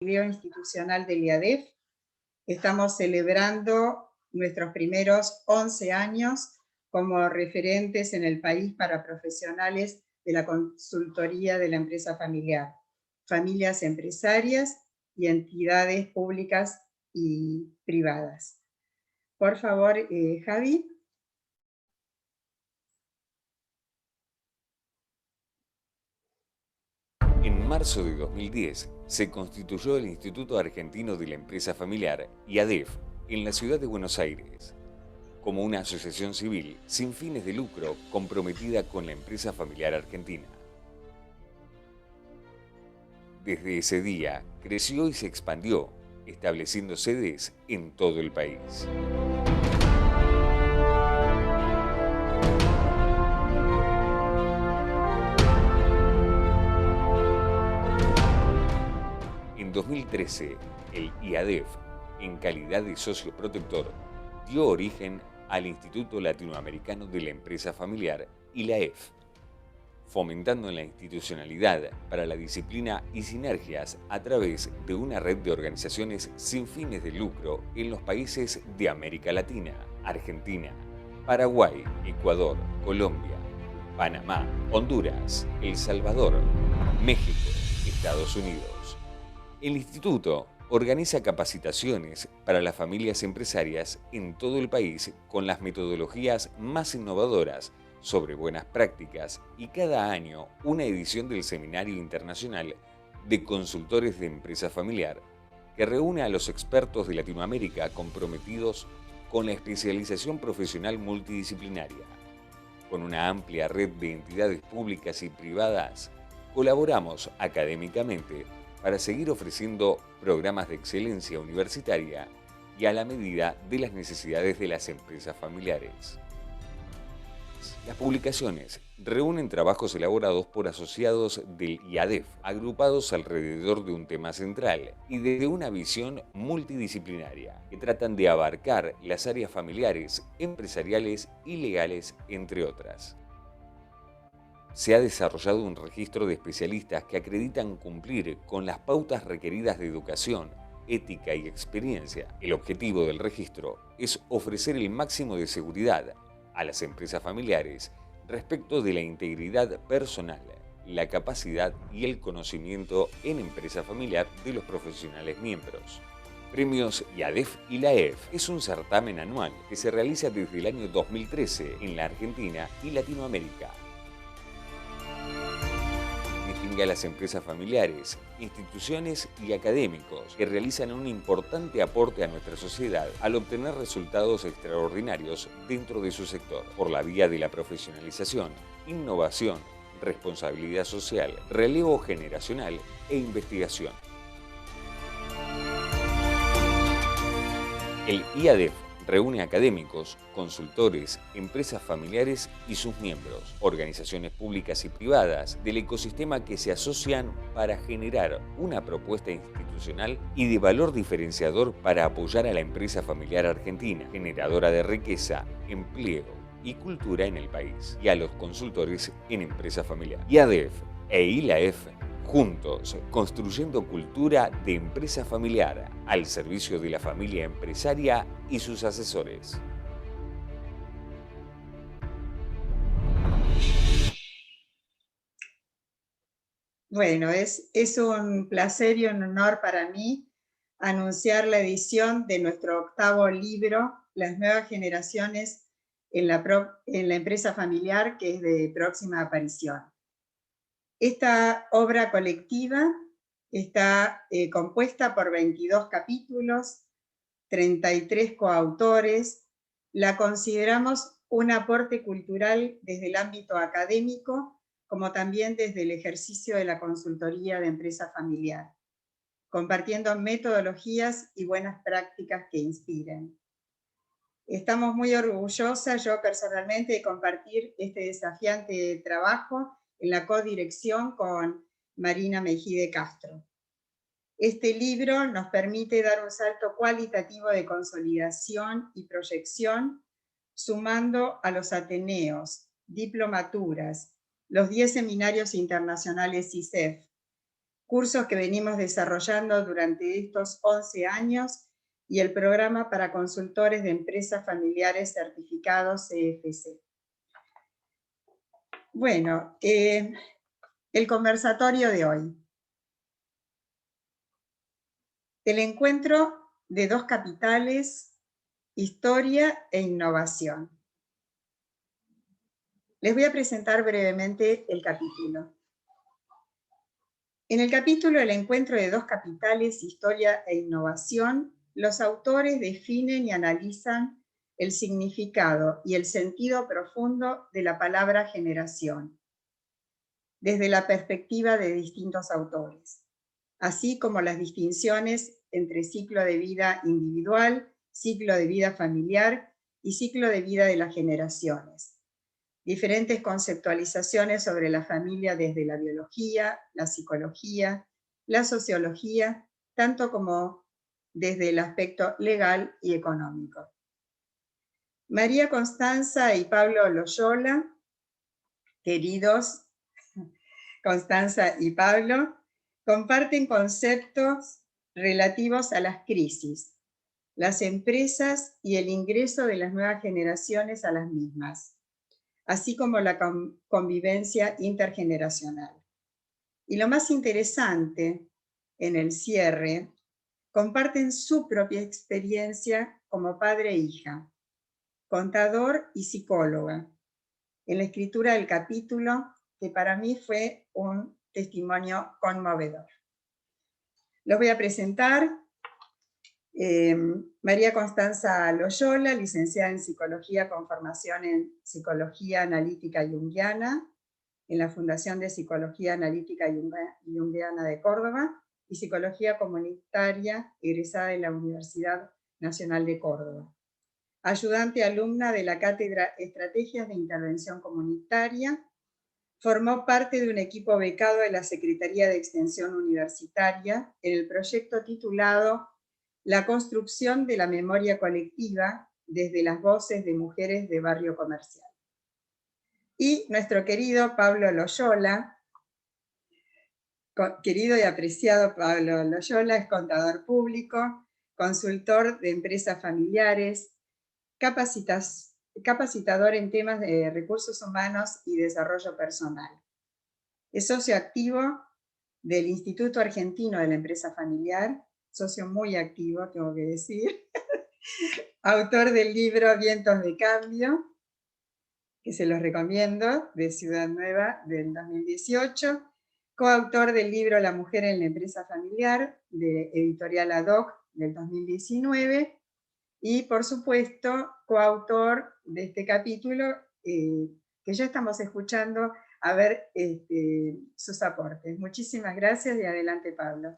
Jubileo Institucional del IADEF. Estamos celebrando nuestros primeros 11 años como referentes en el país para profesionales de la consultoría de la empresa familiar, familias empresarias y entidades públicas y privadas. Por favor, Javi. En marzo de 2010 se constituyó el Instituto Argentino de la Empresa Familiar, IADEF, en la ciudad de Buenos Aires, como una asociación civil sin fines de lucro comprometida con la empresa familiar argentina. Desde ese día creció y se expandió, estableciendo sedes en todo el país. En 2013, el IADEF, en calidad de socio protector, dio origen al Instituto Latinoamericano de la Empresa Familiar, ILAEF, fomentando la institucionalidad para la disciplina y sinergias a través de una red de organizaciones sin fines de lucro en los países de América Latina, Argentina, Paraguay, Ecuador, Colombia, Panamá, Honduras, El Salvador, México, Estados Unidos. El instituto organiza capacitaciones para las familias empresarias en todo el país con las metodologías más innovadoras sobre buenas prácticas y cada año una edición del Seminario Internacional de Consultores de Empresa Familiar que reúne a los expertos de Latinoamérica comprometidos con la especialización profesional multidisciplinaria. Con una amplia red de entidades públicas y privadas, colaboramos académicamente para seguir ofreciendo programas de excelencia universitaria y a la medida de las necesidades de las empresas familiares. Las publicaciones reúnen trabajos elaborados por asociados del IADEF, agrupados alrededor de un tema central y desde una visión multidisciplinaria, que tratan de abarcar las áreas familiares, empresariales y legales, entre otras. Se ha desarrollado un registro de especialistas que acreditan cumplir con las pautas requeridas de educación, ética y experiencia. El objetivo del registro es ofrecer el máximo de seguridad a las empresas familiares respecto de la integridad personal, la capacidad y el conocimiento en empresa familiar de los profesionales miembros. Premios IADEF y ILAEF es un certamen anual que se realiza desde el año 2013 en la Argentina y Latinoamérica. Distingue a las empresas familiares, instituciones y académicos que realizan un importante aporte a nuestra sociedad al obtener resultados extraordinarios dentro de su sector, por la vía de la profesionalización, innovación, responsabilidad social, relevo generacional e investigación. El IADEF reúne académicos, consultores, empresas familiares y sus miembros, organizaciones públicas y privadas del ecosistema que se asocian para generar una propuesta institucional y de valor diferenciador para apoyar a la empresa familiar argentina, generadora de riqueza, empleo y cultura en el país, y a los consultores en empresa familiar. IADEF e ILAEF, juntos, construyendo cultura de empresa familiar al servicio de la familia empresaria y sus asesores. Bueno, es un placer y un honor para mí anunciar la edición de nuestro 8º libro, Las nuevas generaciones en la empresa familiar, que es de próxima aparición. Esta obra colectiva está compuesta por 22 capítulos, 33 coautores. La consideramos un aporte cultural desde el ámbito académico, como también desde el ejercicio de la consultoría de empresa familiar, compartiendo metodologías y buenas prácticas que inspiren. Estamos muy orgullosas, yo personalmente, de compartir este desafiante trabajo en la codirección con Marina Mejide Castro. Este libro nos permite dar un salto cualitativo de consolidación y proyección, sumando a los ateneos, diplomaturas, los 10 seminarios internacionales ISEF, cursos que venimos desarrollando durante estos 11 años y el programa para consultores de empresas familiares certificados CFC. Bueno, el conversatorio de hoy. El encuentro de dos capitales, historia e innovación. Les voy a presentar brevemente el capítulo. En el capítulo El encuentro de dos capitales, historia e innovación, los autores definen y analizan el significado y el sentido profundo de la palabra generación, desde la perspectiva de distintos autores, así como las distinciones entre ciclo de vida individual, ciclo de vida familiar y ciclo de vida de las generaciones. Diferentes conceptualizaciones sobre la familia desde la biología, la psicología, la sociología, tanto como desde el aspecto legal y económico. María Constanza y Pablo Loyola, queridos Constanza y Pablo, comparten conceptos relativos a las crisis, las empresas y el ingreso de las nuevas generaciones a las mismas, así como la convivencia intergeneracional. Y lo más interesante, en el cierre, comparten su propia experiencia como padre e hija, contador y psicóloga, en la escritura del capítulo, que para mí fue un testimonio conmovedor. Los voy a presentar. María Constanza Loyola, licenciada en Psicología con formación en Psicología Analítica Junguiana, en la Fundación de Psicología Analítica Junguiana de Córdoba, y Psicología Comunitaria, egresada de la Universidad Nacional de Córdoba. Ayudante alumna de la Cátedra Estrategias de Intervención Comunitaria, formó parte de un equipo becado de la Secretaría de Extensión Universitaria en el proyecto titulado La construcción de la memoria colectiva desde las voces de mujeres de barrio comercial. Y nuestro querido Pablo Loyola, querido y apreciado Pablo Loyola, es contador público, consultor de empresas familiares, capacitador en temas de recursos humanos y desarrollo personal. Es socio activo del Instituto Argentino de la Empresa Familiar, socio muy activo, tengo que decir, autor del libro Vientos de Cambio, que se los recomiendo, de Ciudad Nueva, del 2018, coautor del libro La mujer en la empresa familiar, de Editorial Ad Hoc, del 2019, y por supuesto, coautor de este capítulo, que ya estamos escuchando a ver sus aportes. Muchísimas gracias y adelante, Pablo.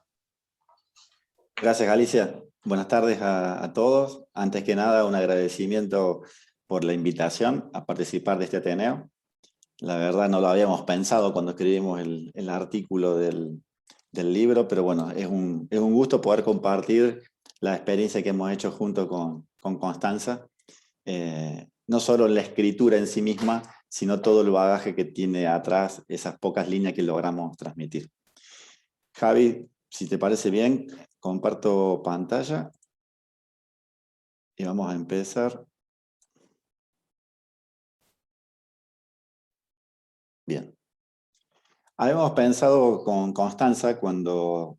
Gracias, Alicia. Buenas tardes a todos. Antes que nada, un agradecimiento por la invitación a participar de este Ateneo. La verdad no lo habíamos pensado cuando escribimos el artículo del libro, pero bueno, es un gusto poder compartir la experiencia que hemos hecho junto con Constanza. No solo la escritura en sí misma, sino todo el bagaje que tiene atrás esas pocas líneas que logramos transmitir. Javi, si te parece bien, comparto pantalla y vamos a empezar. Bien. Habíamos pensado con Constanza, cuando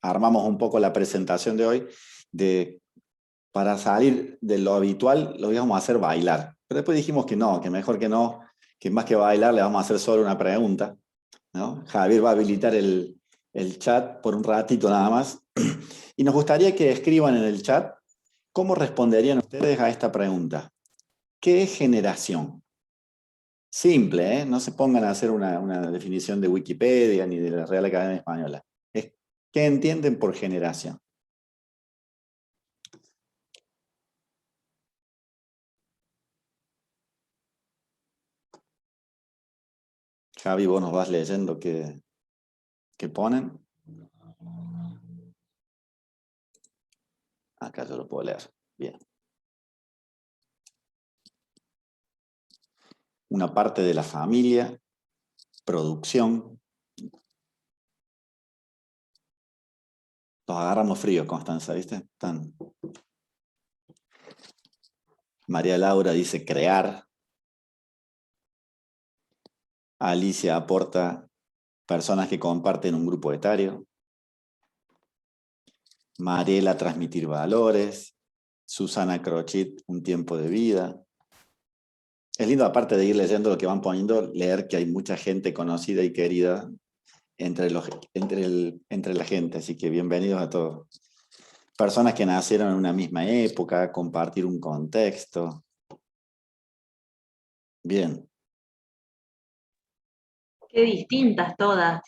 armamos un poco la presentación de hoy, para salir de lo habitual lo íbamos a hacer bailar. Pero después dijimos que no, que mejor que no, que más que bailar le vamos a hacer solo una pregunta, ¿no? Javier va a habilitar el chat por un ratito nada más. Y nos gustaría que escriban en el chat cómo responderían ustedes a esta pregunta. ¿Qué es generación? Simple, ¿eh? No se pongan a hacer una definición de Wikipedia ni de la Real Academia Española. Es ¿qué entienden por generación? Javi, vos nos vas leyendo qué ponen. Acá yo lo puedo leer. Bien. Una parte de la familia, producción, Los agarramos fríos, Constanza, ¿viste? María Laura dice crear. Alicia aporta personas que comparten un grupo etario. Mariela, transmitir valores. Susana Crochet, un tiempo de vida. Es lindo, aparte de ir leyendo lo que van poniendo, leer que hay mucha gente conocida y querida entre la gente, así que bienvenidos a todos. Personas que nacieron en una misma época, compartir un contexto. Bien. Qué distintas todas.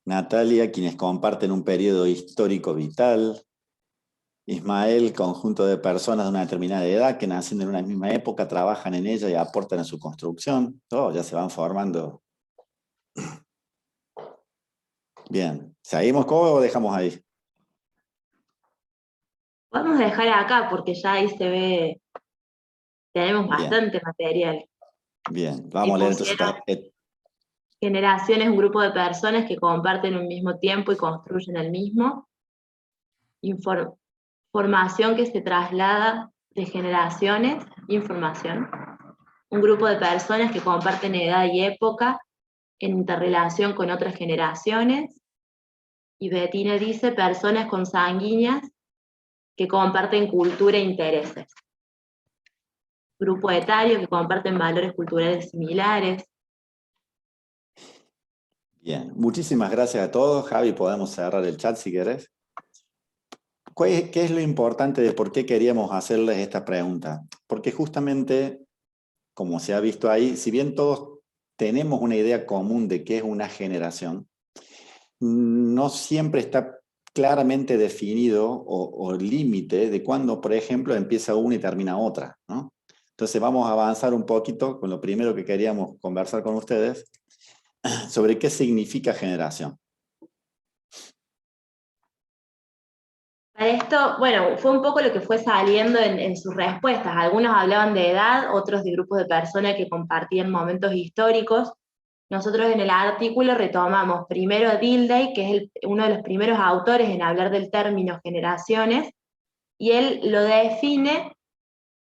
Natalia, quienes comparten un periodo histórico vital. Ismael, conjunto de personas de una determinada edad que nacen en una misma época, trabajan en ella y aportan a su construcción. Todos ya se van formando. Bien, ¿seguimos o dejamos ahí? Podemos dejar acá porque ya ahí se ve, tenemos Bien. bastante material. Bien, vamos a leer entonces. Generación es un grupo de personas que comparten un mismo tiempo y construyen el mismo. Formación que se traslada de generaciones. Información. Un grupo de personas que comparten edad y época en interrelación con otras generaciones. Y Bettina dice personas consanguíneas que comparten cultura e intereses. Grupo etario que comparten valores culturales similares. Bien, muchísimas gracias a todos. Javi, podemos cerrar el chat si querés. ¿Qué es lo importante de por qué queríamos hacerles esta pregunta? Porque justamente, como se ha visto ahí, si bien todos tenemos una idea común de qué es una generación, no siempre está claramente definido o límite de cuándo, por ejemplo, empieza una y termina otra, ¿no? Entonces vamos a avanzar un poquito con lo primero que queríamos conversar con ustedes, sobre qué significa generación. Para esto, bueno, fue un poco lo que fue saliendo en sus respuestas. Algunos hablaban de edad, otros de grupos de personas que compartían momentos históricos. Nosotros en el artículo retomamos primero a Dilthey, que es uno de los primeros autores en hablar del término generaciones, y él lo define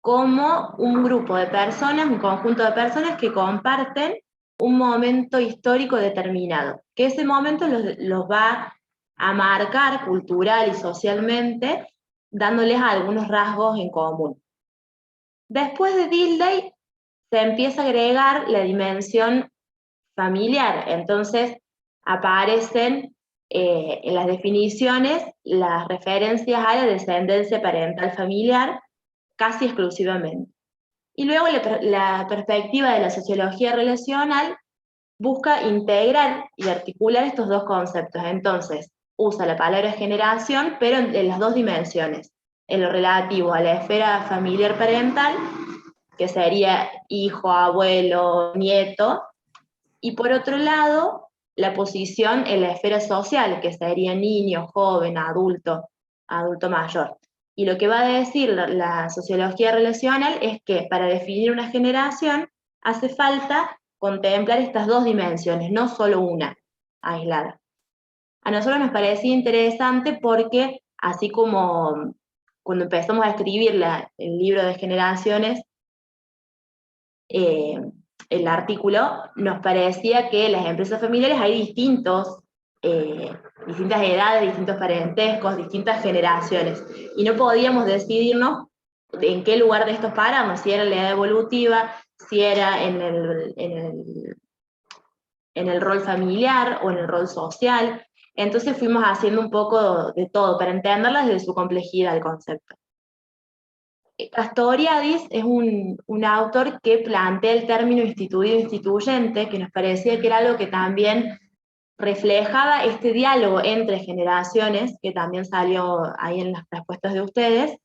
como un grupo de personas, un conjunto de personas que comparten un momento histórico determinado, que ese momento los va a marcar cultural y socialmente, dándoles algunos rasgos en común. Después de Dilthey se empieza a agregar la dimensión familiar, entonces aparecen en las definiciones las referencias a la descendencia parental familiar casi exclusivamente. Y luego la perspectiva de la sociología relacional busca integrar y articular estos dos conceptos. Entonces, usa la palabra generación, pero en las dos dimensiones, en lo relativo a la esfera familiar parental, que sería hijo, abuelo, nieto, y por otro lado, la posición en la esfera social, que sería niño, joven, adulto, adulto mayor. Y lo que va a decir la sociología relacional es que para definir una generación hace falta contemplar estas dos dimensiones, no solo una aislada. A nosotros nos parecía interesante porque, así como cuando empezamos a escribir el libro de generaciones, el artículo, nos parecía que en las empresas familiares hay distintas edades, distintos parentescos, distintas generaciones, y no podíamos decidirnos en qué lugar de estos paramos, si era la edad evolutiva, si era en el rol familiar o en el rol social. Entonces fuimos haciendo un poco de todo para entenderla desde su complejidad el concepto. Castoriadis es un autor que plantea el término instituido-instituyente, que nos parecía que era algo que también reflejaba este diálogo entre generaciones, que también salió ahí en las respuestas de ustedes.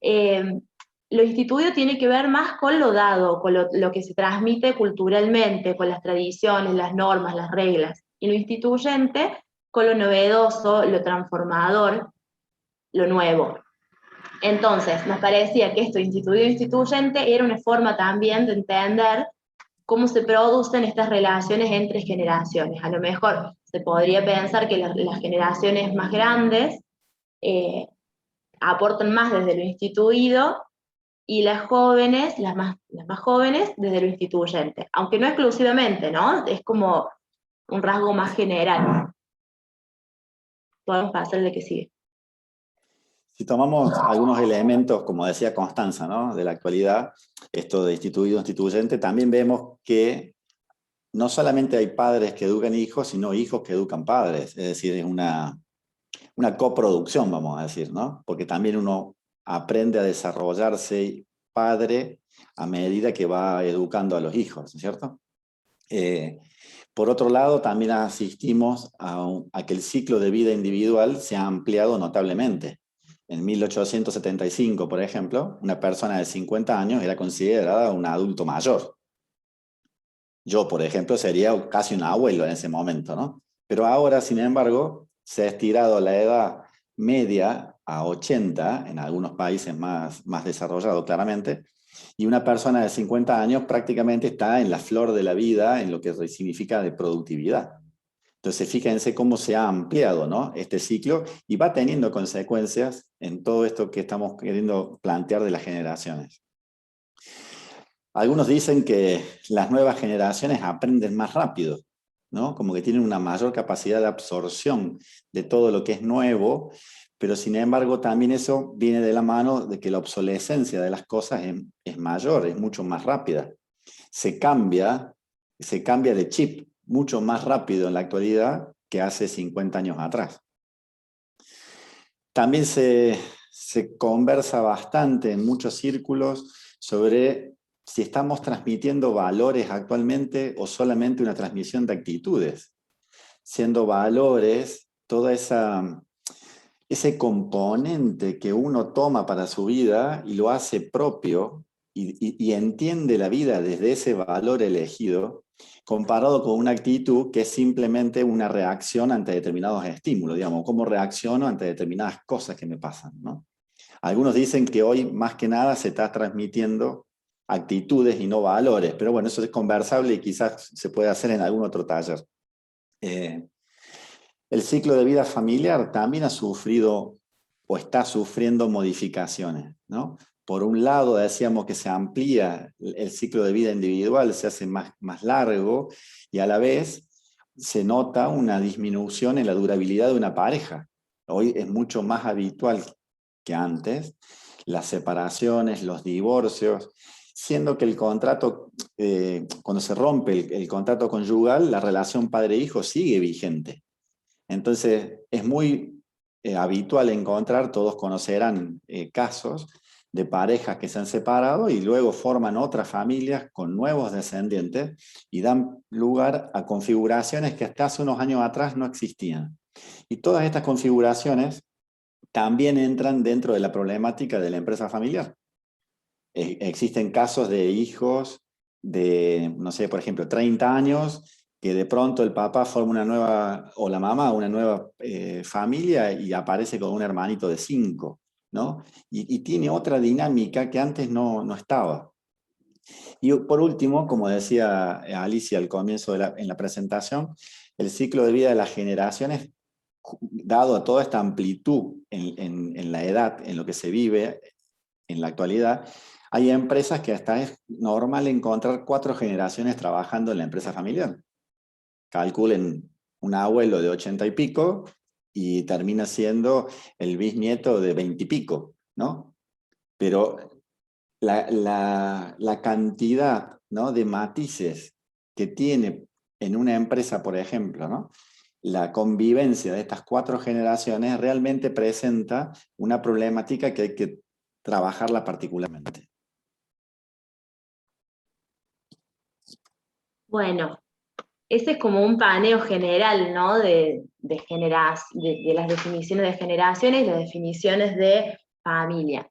Lo instituido tiene que ver más con lo dado, con lo que se transmite culturalmente, con las tradiciones, las normas, las reglas, y lo instituyente con lo novedoso, lo transformador, lo nuevo. Entonces, nos parecía que esto instituido-instituyente era una forma también de entender cómo se producen estas relaciones entre generaciones. A lo mejor se podría pensar que las generaciones más grandes aportan más desde lo instituido, y las jóvenes, las más jóvenes, desde lo instituyente. Aunque no exclusivamente, ¿no? Es como un rasgo más general. Podemos pasar al que sigue. Si tomamos algunos elementos, como decía Constanza, ¿no?, de la actualidad, esto de instituido, instituyente, también vemos que no solamente hay padres que educan hijos, sino hijos que educan padres. Es decir, es una coproducción, vamos a decir, ¿no? Porque también uno aprende a desarrollarse padre a medida que va educando a los hijos, ¿cierto? Por otro lado, también asistimos a que el ciclo de vida individual se ha ampliado notablemente. En 1875, por ejemplo, una persona de 50 años era considerada un adulto mayor. Yo, por ejemplo, sería casi un abuelo en ese momento, ¿no? Pero ahora, sin embargo, se ha estirado la edad media a 80, en algunos países más desarrollados claramente, y una persona de 50 años prácticamente está en la flor de la vida, en lo que significa de productividad. Entonces, fíjense cómo se ha ampliado, ¿no?, este ciclo, y va teniendo consecuencias en todo esto que estamos queriendo plantear de las generaciones. Algunos dicen que las nuevas generaciones aprenden más rápido, ¿no? Como que tienen una mayor capacidad de absorción de todo lo que es nuevo, pero sin embargo también eso viene de la mano de que la obsolescencia de las cosas es mayor, es mucho más rápida. Se cambia de chip mucho más rápido en la actualidad que hace 50 años atrás. También se conversa bastante en muchos círculos sobre si estamos transmitiendo valores actualmente o solamente una transmisión de actitudes, siendo valores todo ese componente que uno toma para su vida y lo hace propio y entiende la vida desde ese valor elegido, comparado con una actitud que es simplemente una reacción ante determinados estímulos, digamos, cómo reacciono ante determinadas cosas que me pasan, ¿no? Algunos dicen que hoy más que nada se está transmitiendo actitudes y no valores, pero bueno, eso es conversable y quizás se puede hacer en algún otro taller. El ciclo de vida familiar también ha sufrido o está sufriendo modificaciones, ¿no? Por un lado decíamos que se amplía el ciclo de vida individual, se hace más largo, y a la vez se nota una disminución en la durabilidad de una pareja. Hoy es mucho más habitual que antes las separaciones, los divorcios, siendo que el contrato, cuando se rompe el contrato conyugal, la relación padre-hijo sigue vigente. Entonces es muy habitual encontrar, todos conocerán casos de parejas que se han separado y luego forman otras familias con nuevos descendientes y dan lugar a configuraciones que hasta hace unos años atrás no existían. Y todas estas configuraciones también entran dentro de la problemática de la empresa familiar. Existen casos de hijos de, no sé, por ejemplo, 30 años, que de pronto el papá forma una nueva, o la mamá, una nueva familia y aparece con un hermanito de 5, ¿no? Y tiene otra dinámica que antes no estaba. Y por último, como decía Alicia al comienzo en la presentación, el ciclo de vida de las generaciones, dado a toda esta amplitud en la edad, en lo que se vive en la actualidad, hay empresas que hasta es normal encontrar 4 generaciones trabajando en la empresa familiar. Calculen un abuelo de 80 y pico y termina siendo el bisnieto de 20 y pico, ¿no? Pero la cantidad, ¿no?, de matices que tiene en una empresa, por ejemplo, ¿no?, la convivencia de estas 4 generaciones realmente presenta una problemática que hay que trabajarla particularmente. Bueno, ese es como un paneo general, ¿no? De las definiciones de generaciones y las definiciones de familia.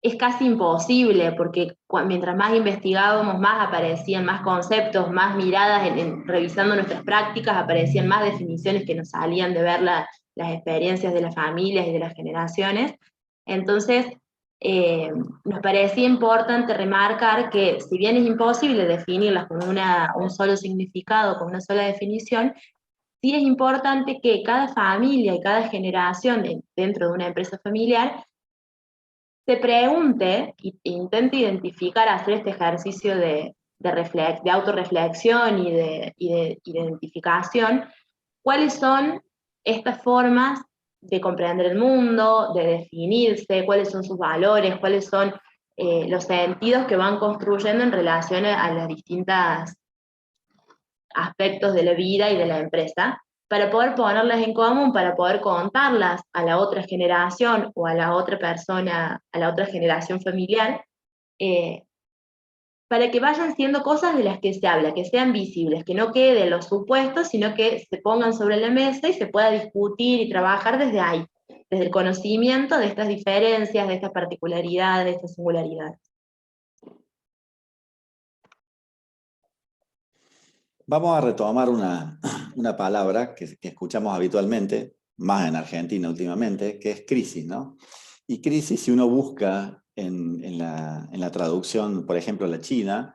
Es casi imposible, porque mientras más investigábamos, más aparecían más conceptos, más miradas, revisando nuestras prácticas, aparecían más definiciones que nos salían de ver las experiencias de las familias y de las generaciones. Entonces, nos parecía importante remarcar que, si bien es imposible definirlas con un solo significado, con una sola definición, sí es importante que cada familia y cada generación dentro de una empresa familiar se pregunte e intente identificar, hacer este ejercicio de autorreflexión y de identificación, cuáles son estas formas de comprender el mundo, de definirse, cuáles son sus valores, cuáles son los sentidos que van construyendo en relación a los distintos aspectos de la vida y de la empresa, para poder ponerlas en común, para poder contarlas a la otra generación o a la otra persona, a la otra generación familiar, eh, para que vayan siendo cosas de las que se habla, que sean visibles, que no queden los supuestos, sino que se pongan sobre la mesa y se pueda discutir y trabajar desde ahí, desde el conocimiento de estas diferencias, de estas particularidades, de estas singularidades. Vamos a retomar una palabra que escuchamos habitualmente, más en Argentina últimamente, que es crisis, ¿no? Y crisis, si uno busca en la traducción, por ejemplo, la china,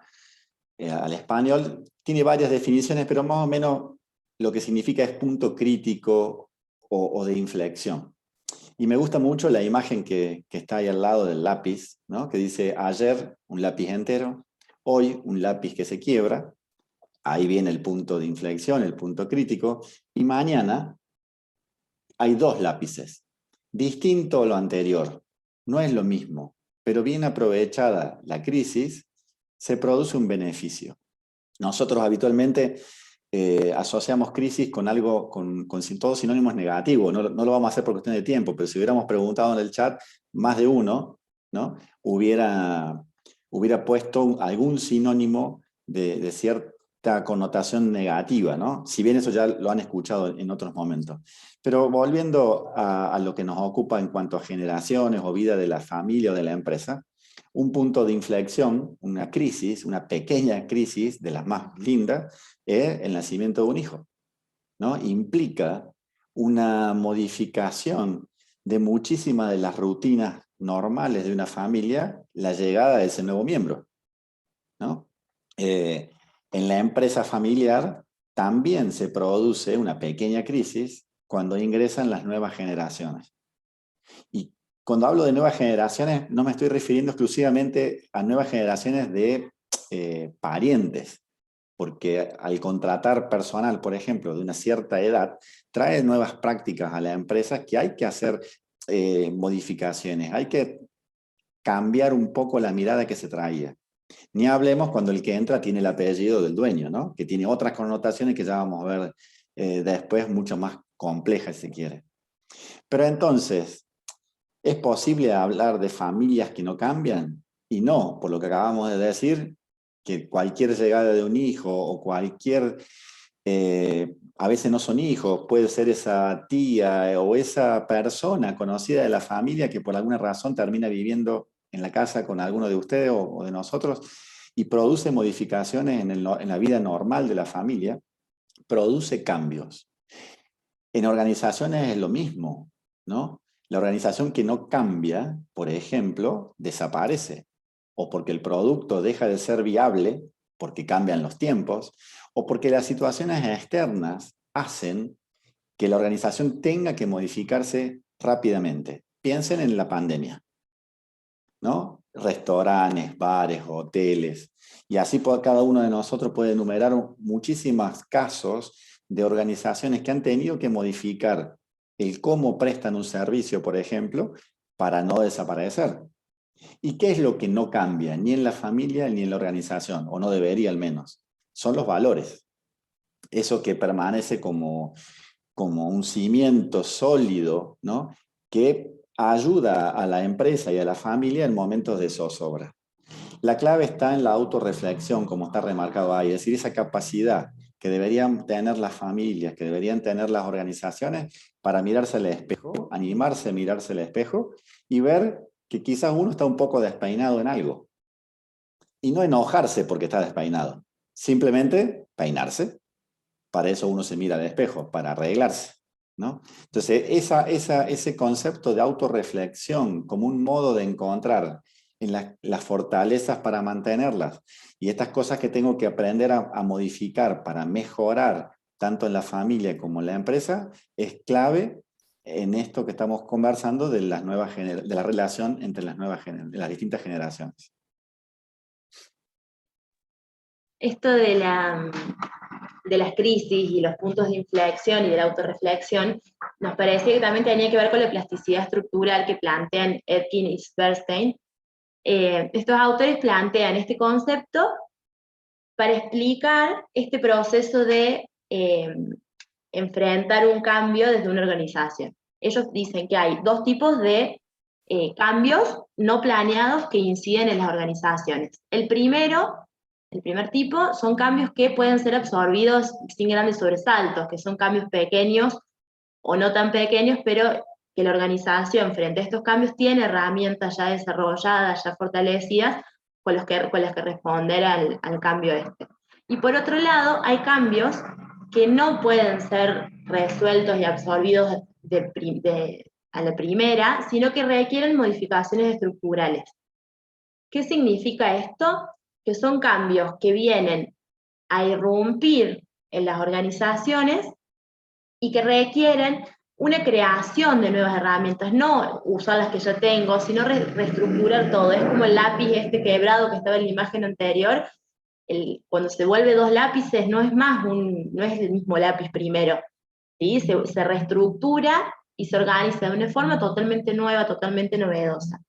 al español, tiene varias definiciones, pero más o menos lo que significa es punto crítico o de inflexión. Y me gusta mucho la imagen que está ahí al lado del lápiz, ¿no? Que dice: ayer un lápiz entero, hoy un lápiz que se quiebra. Ahí viene el punto de inflexión, el punto crítico, y mañana hay dos lápices. Distinto a lo anterior, no es lo mismo, pero bien aprovechada la crisis, se produce un beneficio. Nosotros habitualmente asociamos crisis con algo, con todos sinónimos negativos, no lo vamos a hacer por cuestión de tiempo, pero si hubiéramos preguntado en el chat, más de uno, ¿no? hubiera puesto algún sinónimo de cierta connotación negativa, ¿no? Si bien eso ya lo han escuchado en otros momentos. Pero volviendo a lo que nos ocupa en cuanto a generaciones o vida de la familia o de la empresa, un punto de inflexión, una crisis, una pequeña crisis de las más lindas, es el nacimiento de un hijo, ¿no? Implica una modificación de muchísimas de las rutinas normales de una familia, la llegada de ese nuevo miembro, ¿no? En la empresa familiar también se produce una pequeña crisis cuando ingresan las nuevas generaciones. Y cuando hablo de nuevas generaciones, no me estoy refiriendo exclusivamente a nuevas generaciones de parientes, porque al contratar personal, por ejemplo, de una cierta edad, trae nuevas prácticas a la empresa que hay que hacer modificaciones, hay que cambiar un poco la mirada que se traía. Ni hablemos cuando el que entra tiene el apellido del dueño, ¿no? Que tiene otras connotaciones que ya vamos a ver después, mucho más complejas si quiere. Pero entonces, ¿es posible hablar de familias que no cambian? Y no, por lo que acabamos de decir, que cualquier llegada de un hijo o cualquier, a veces no son hijos, puede ser esa tía o esa persona conocida de la familia que por alguna razón termina viviendo en la casa con alguno de ustedes o de nosotros y produce modificaciones en la vida normal de la familia, produce cambios. En organizaciones es lo mismo, ¿no? La organización que no cambia, por ejemplo, desaparece, o porque el producto deja de ser viable, porque cambian los tiempos, o porque las situaciones externas hacen que la organización tenga que modificarse rápidamente. Piensen en la pandemia, ¿no? Restaurantes, bares, hoteles, y así cada uno de nosotros puede enumerar muchísimos casos de organizaciones que han tenido que modificar el cómo prestan un servicio, por ejemplo, para no desaparecer. ¿Y qué es lo que no cambia ni en la familia ni en la organización, o no debería al menos? Son los valores. Eso que permanece como un cimiento sólido, ¿no? Que ayuda a la empresa y a la familia en momentos de zozobra. La clave está en la autorreflexión, como está remarcado ahí, es decir, esa capacidad que deberían tener las familias, que deberían tener las organizaciones para mirarse al espejo, animarse a mirarse al espejo y ver que quizás uno está un poco despeinado en algo. Y no enojarse porque está despeinado, simplemente peinarse. Para eso uno se mira al espejo, para arreglarse, ¿no? Entonces, ese concepto de autorreflexión como un modo de encontrar en las fortalezas para mantenerlas y estas cosas que tengo que aprender a modificar para mejorar tanto en la familia como en la empresa, es clave en esto que estamos conversando de la relación entre de las distintas generaciones. Esto de las crisis y los puntos de inflexión y de la autorreflexión, nos parecía que también tenía que ver con la plasticidad estructural que plantean Etkin y Bernstein. Estos autores plantean este concepto para explicar este proceso de enfrentar un cambio desde una organización. Ellos dicen que hay dos tipos de cambios no planeados que inciden en las organizaciones. El primer tipo son cambios que pueden ser absorbidos sin grandes sobresaltos, que son cambios pequeños o no tan pequeños, pero que la organización frente a estos cambios tiene herramientas ya desarrolladas, ya fortalecidas, con las que responder al cambio este. Y por otro lado, hay cambios que no pueden ser resueltos y absorbidos a la primera, sino que requieren modificaciones estructurales. ¿Qué significa esto? Que son cambios que vienen a irrumpir en las organizaciones y que requieren una creación de nuevas herramientas, no usar las que ya tengo, sino reestructurar todo. Es como el lápiz este quebrado que estaba en la imagen anterior. Cuando se vuelve dos lápices no es el mismo lápiz primero, ¿sí? Se reestructura y se organiza de una forma totalmente nueva, totalmente novedosa.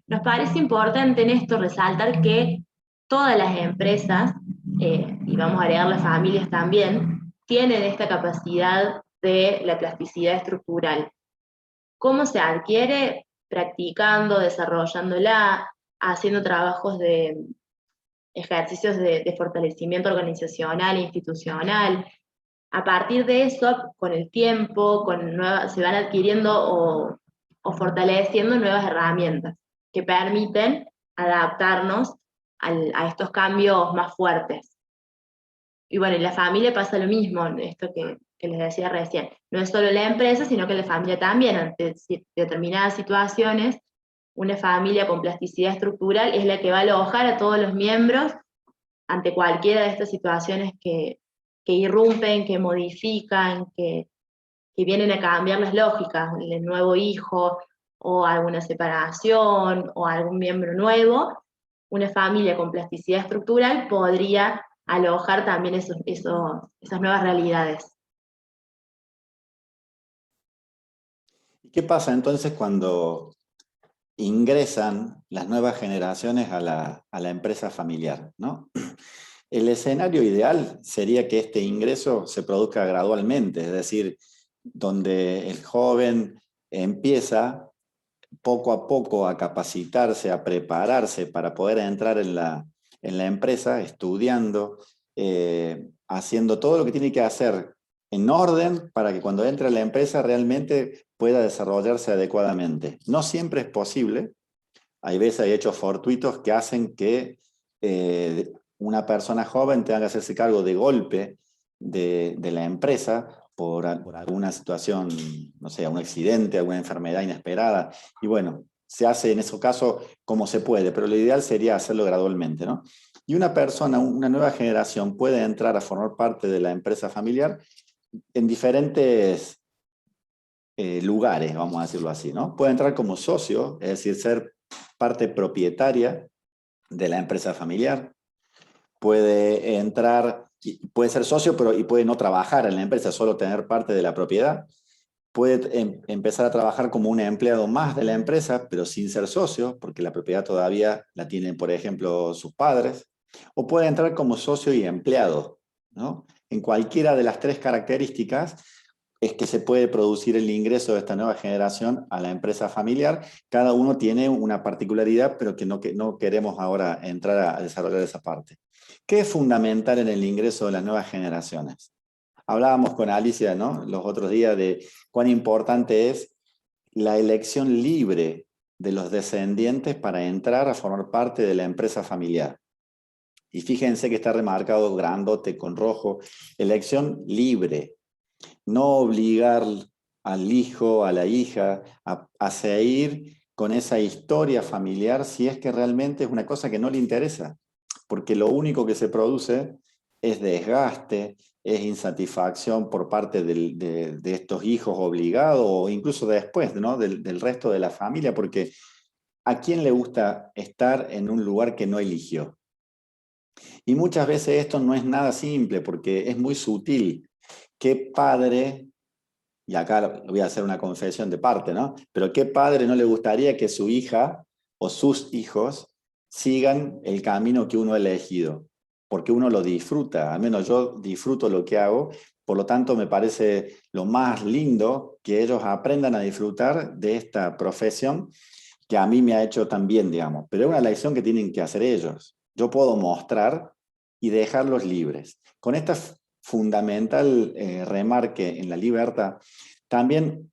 Nos parece importante en esto resaltar que todas las empresas, y vamos a agregar las familias también, tienen esta capacidad de la plasticidad estructural. ¿Cómo se adquiere? Practicando, desarrollándola, haciendo trabajos de ejercicios de fortalecimiento organizacional e institucional. A partir de eso, con el tiempo, se van adquiriendo o fortaleciendo nuevas herramientas que permiten adaptarnos a estos cambios más fuertes. Y bueno, en la familia pasa lo mismo, esto que les decía recién. No es solo la empresa, sino que la familia también. Ante determinadas situaciones, una familia con plasticidad estructural es la que va a alojar a todos los miembros ante cualquiera de estas situaciones que irrumpen, que modifican, que vienen a cambiar las lógicas, el nuevo hijo, o alguna separación, o algún miembro nuevo. Una familia con plasticidad estructural podría alojar también esas nuevas realidades. ¿Qué pasa entonces cuando ingresan las nuevas generaciones a la empresa familiar, ¿no? El escenario ideal sería que este ingreso se produzca gradualmente, es decir, donde el joven empieza poco a poco a capacitarse, a prepararse para poder entrar en la empresa, estudiando, haciendo todo lo que tiene que hacer en orden para que cuando entre a la empresa realmente pueda desarrollarse adecuadamente. No siempre es posible. Hay veces hay hechos fortuitos que hacen que una persona joven tenga que hacerse cargo de golpe de la empresa por alguna situación, no sé, un accidente, alguna enfermedad inesperada. Y bueno, se hace en ese caso como se puede, pero lo ideal sería hacerlo gradualmente, ¿no? Y una persona, una nueva generación puede entrar a formar parte de la empresa familiar en diferentes lugares, vamos a decirlo así, ¿no? Puede entrar como socio, es decir, ser parte propietaria de la empresa familiar. Puede entrar, puede ser socio, y puede no trabajar en la empresa, solo tener parte de la propiedad. Puede empezar a trabajar como un empleado más de la empresa, pero sin ser socio, porque la propiedad todavía la tienen, por ejemplo, sus padres. O puede entrar como socio y empleado, ¿no? En cualquiera de las tres características es que se puede producir el ingreso de esta nueva generación a la empresa familiar. Cada uno tiene una particularidad, pero que no queremos ahora entrar a desarrollar esa parte. ¿Qué es fundamental en el ingreso de las nuevas generaciones? Hablábamos con Alicia, ¿no?, los otros días de cuán importante es la elección libre de los descendientes para entrar a formar parte de la empresa familiar. Y fíjense que está remarcado grandote con rojo, elección libre. No obligar al hijo, a la hija, a seguir con esa historia familiar si es que realmente es una cosa que no le interesa, porque lo único que se produce es desgaste, es insatisfacción por parte de estos hijos obligados o incluso después, ¿no? del resto de la familia, porque ¿a quién le gusta estar en un lugar que no eligió? Y muchas veces esto no es nada simple porque es muy sutil. ¿Qué padre, y acá voy a hacer una confesión de parte, ¿no? Pero qué padre no le gustaría que su hija o sus hijos sigan el camino que uno ha elegido? Porque uno lo disfruta, al menos yo disfruto lo que hago, por lo tanto me parece lo más lindo que ellos aprendan a disfrutar de esta profesión que a mí me ha hecho tan bien, digamos. Pero es una lección que tienen que hacer ellos. Yo puedo mostrar y dejarlos libres. Con esta fundamental remarque en la libertad, también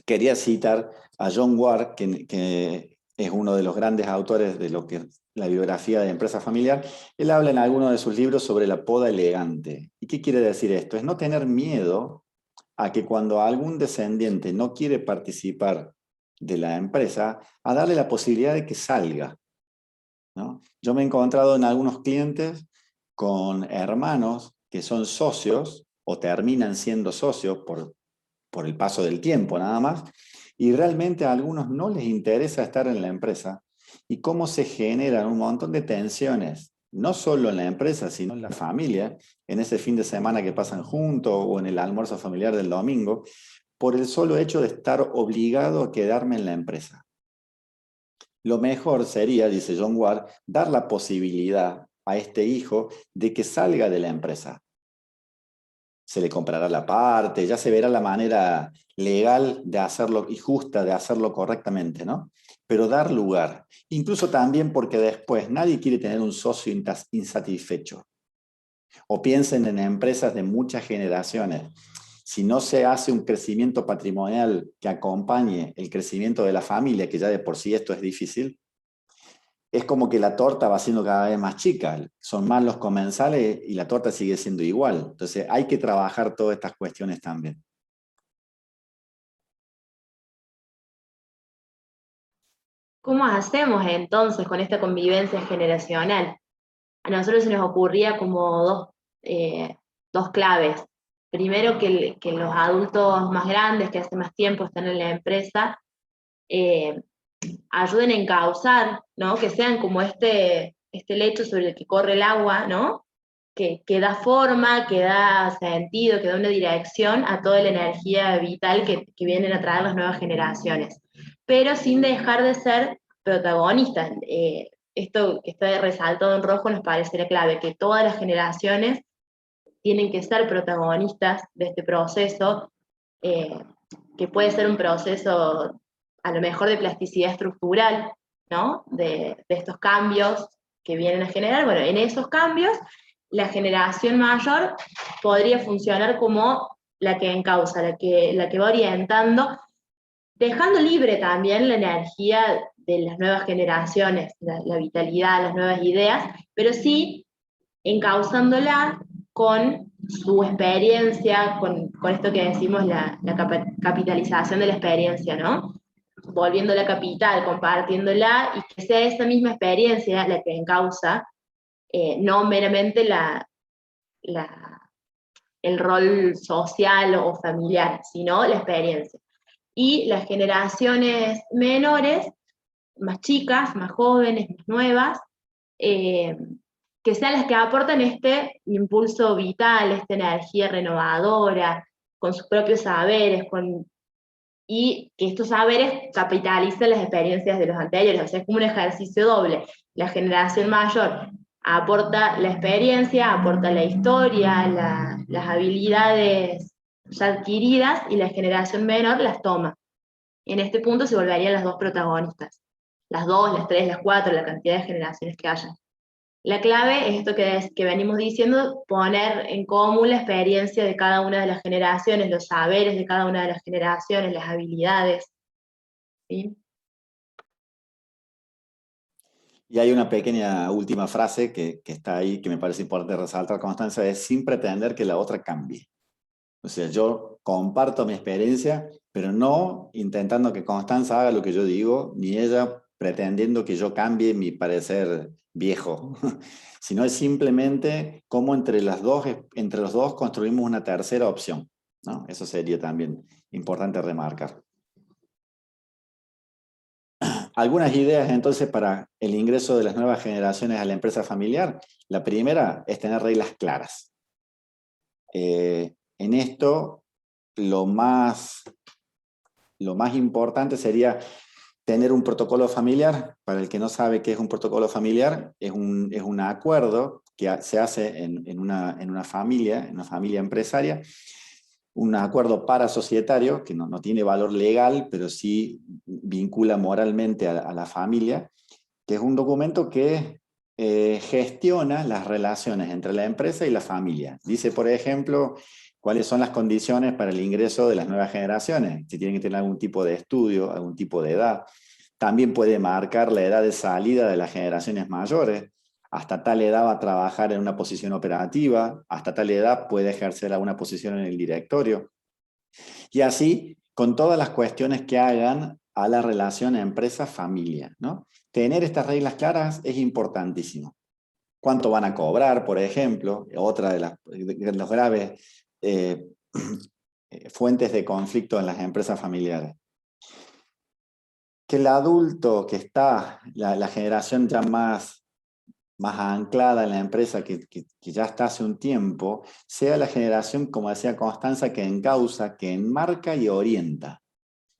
quería citar a John Ward, que es uno de los grandes autores de lo que es la biografía de empresa familiar. Él habla en alguno de sus libros sobre la poda elegante. ¿Y qué quiere decir esto? Es no tener miedo a que cuando algún descendiente no quiere participar de la empresa, a darle la posibilidad de que salga, ¿no? Yo me he encontrado en algunos clientes con hermanos que son socios o terminan siendo socios por el paso del tiempo nada más, y realmente a algunos no les interesa estar en la empresa y cómo se generan un montón de tensiones, no solo en la empresa, sino en la familia, en ese fin de semana que pasan juntos o en el almuerzo familiar del domingo, por el solo hecho de estar obligado a quedarme en la empresa. Lo mejor sería, dice John Ward, dar la posibilidad a este hijo de que salga de la empresa. Se le comprará la parte, ya se verá la manera legal de hacerlo y justa de hacerlo correctamente, ¿no? Pero dar lugar, incluso también porque después nadie quiere tener un socio insatisfecho. O piensen en empresas de muchas generaciones. Si no se hace un crecimiento patrimonial que acompañe el crecimiento de la familia, que ya de por sí esto es difícil, es como que la torta va siendo cada vez más chica. Son más los comensales y la torta sigue siendo igual. Entonces hay que trabajar todas estas cuestiones también. ¿Cómo hacemos entonces con esta convivencia generacional? A nosotros se nos ocurría como dos claves. Primero, que los adultos más grandes, que hace más tiempo están en la empresa, ayuden a encauzar, ¿no? Que sean como este lecho sobre el que corre el agua, ¿no? Que da forma, que da sentido, que da una dirección a toda la energía vital que vienen a traer las nuevas generaciones, pero sin dejar de ser protagonistas. Esto que está resaltado en rojo nos parece la clave, que todas las generaciones tienen que ser protagonistas de este proceso, que puede ser un proceso a lo mejor de plasticidad estructural, ¿no? De estos cambios que vienen a generar. Bueno, en esos cambios, la generación mayor podría funcionar como la que encausa, la que va orientando, dejando libre también la energía de las nuevas generaciones, la vitalidad, las nuevas ideas, pero sí encauzándola con su experiencia, con esto que decimos la capitalización de la experiencia, ¿no? Volviéndola capital, compartiéndola y que sea esa misma experiencia la que encausa, no meramente el rol social o familiar, sino la experiencia. Y las generaciones menores, más chicas, más jóvenes, más nuevas, que sean las que aportan este impulso vital, esta energía renovadora, con sus propios saberes, y que estos saberes capitalicen las experiencias de los anteriores. O sea, es como un ejercicio doble. La generación mayor aporta la experiencia, aporta la historia, las habilidades ya adquiridas, y la generación menor las toma. En este punto se volverían las dos protagonistas. Las dos, las tres, las cuatro, la cantidad de generaciones que haya. La clave es esto que venimos diciendo, poner en común la experiencia de cada una de las generaciones, los saberes de cada una de las generaciones, las habilidades, ¿sí? Y hay una pequeña última frase que está ahí, que me parece importante resaltar, Constanza, es sin pretender que la otra cambie. O sea, yo comparto mi experiencia, pero no intentando que Constanza haga lo que yo digo, ni ella pretendiendo que yo cambie mi parecer viejo, sino es simplemente cómo entre los dos construimos una tercera opción, ¿no? Eso sería también importante remarcar. Algunas ideas entonces para el ingreso de las nuevas generaciones a la empresa familiar. La primera es tener reglas claras. En esto, lo más importante sería tener un protocolo familiar. Para el que no sabe qué es un protocolo familiar, es un acuerdo que se hace en una familia empresaria, un acuerdo parasocietario que no tiene valor legal, pero sí vincula moralmente a la familia, que es un documento que gestiona las relaciones entre la empresa y la familia. Dice, por ejemplo, cuáles son las condiciones para el ingreso de las nuevas generaciones, si tienen que tener algún tipo de estudio, algún tipo de edad. También puede marcar la edad de salida de las generaciones mayores. Hasta tal edad va a trabajar en una posición operativa, hasta tal edad puede ejercer alguna posición en el directorio. Y así, con todas las cuestiones que hagan a la relación empresa-familia, ¿no? Tener estas reglas claras es importantísimo. ¿Cuánto van a cobrar, por ejemplo? Otra de los graves fuentes de conflicto en las empresas familiares. Que el adulto que está, la generación ya más anclada en la empresa, que ya está hace un tiempo, sea la generación, como decía Constanza, que encausa, que enmarca y orienta.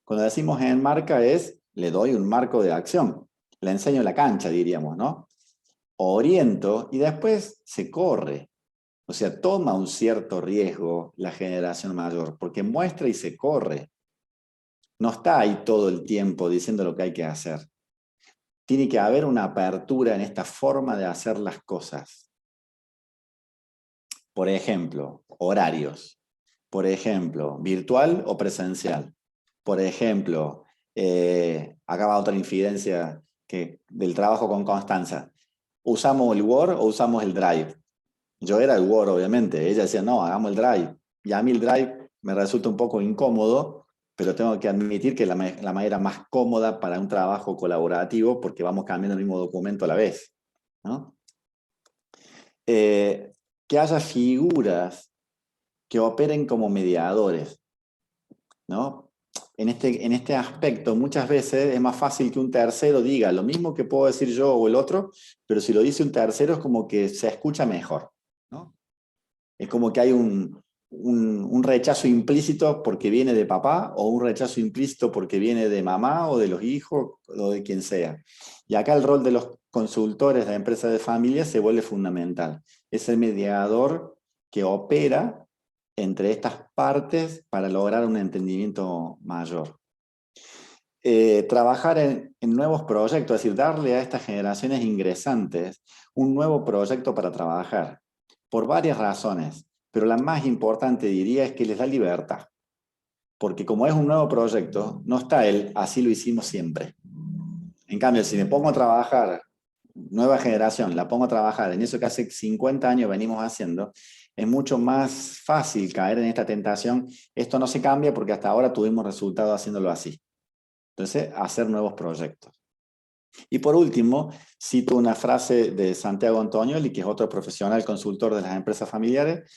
Cuando decimos enmarca es, le doy un marco de acción, le enseño la cancha, diríamos, ¿no? Oriento y después se corre. O sea, toma un cierto riesgo la generación mayor, porque muestra y se corre. No está ahí todo el tiempo diciendo lo que hay que hacer. Tiene que haber una apertura en esta forma de hacer las cosas. Por ejemplo, horarios. Por ejemplo, virtual o presencial. Por ejemplo, acá va otra infidencia del trabajo con Constanza. ¿Usamos el Word o usamos el Drive? Yo era el Word, obviamente. Ella decía, no, hagamos el Drive. Y a mí el Drive me resulta un poco incómodo, pero tengo que admitir que es la manera más cómoda para un trabajo colaborativo porque vamos cambiando el mismo documento a la vez, ¿no? Que haya figuras que operen como mediadores, ¿no? En este aspecto, muchas veces es más fácil que un tercero diga lo mismo que puedo decir yo o el otro, pero si lo dice un tercero es como que se escucha mejor, ¿no? Es como que hay un rechazo implícito porque viene de papá o un rechazo implícito porque viene de mamá o de los hijos o de quien sea. Y acá el rol de los consultores de empresas de familia se vuelve fundamental. Es el mediador que opera entre estas partes para lograr un entendimiento mayor. Trabajar en nuevos proyectos, es decir, darle a estas generaciones ingresantes un nuevo proyecto para trabajar, por varias razones, pero la más importante diría es que les da libertad, porque como es un nuevo proyecto, no está el así lo hicimos siempre. En cambio, si me pongo a trabajar, nueva generación, la pongo a trabajar en eso que hace 50 años venimos haciendo, es mucho más fácil caer en esta tentación. Esto no se cambia porque hasta ahora tuvimos resultados haciéndolo así. Entonces, hacer nuevos proyectos. Y por último, cito una frase de Santiago Antonioli, que es otro profesional consultor de las empresas familiares,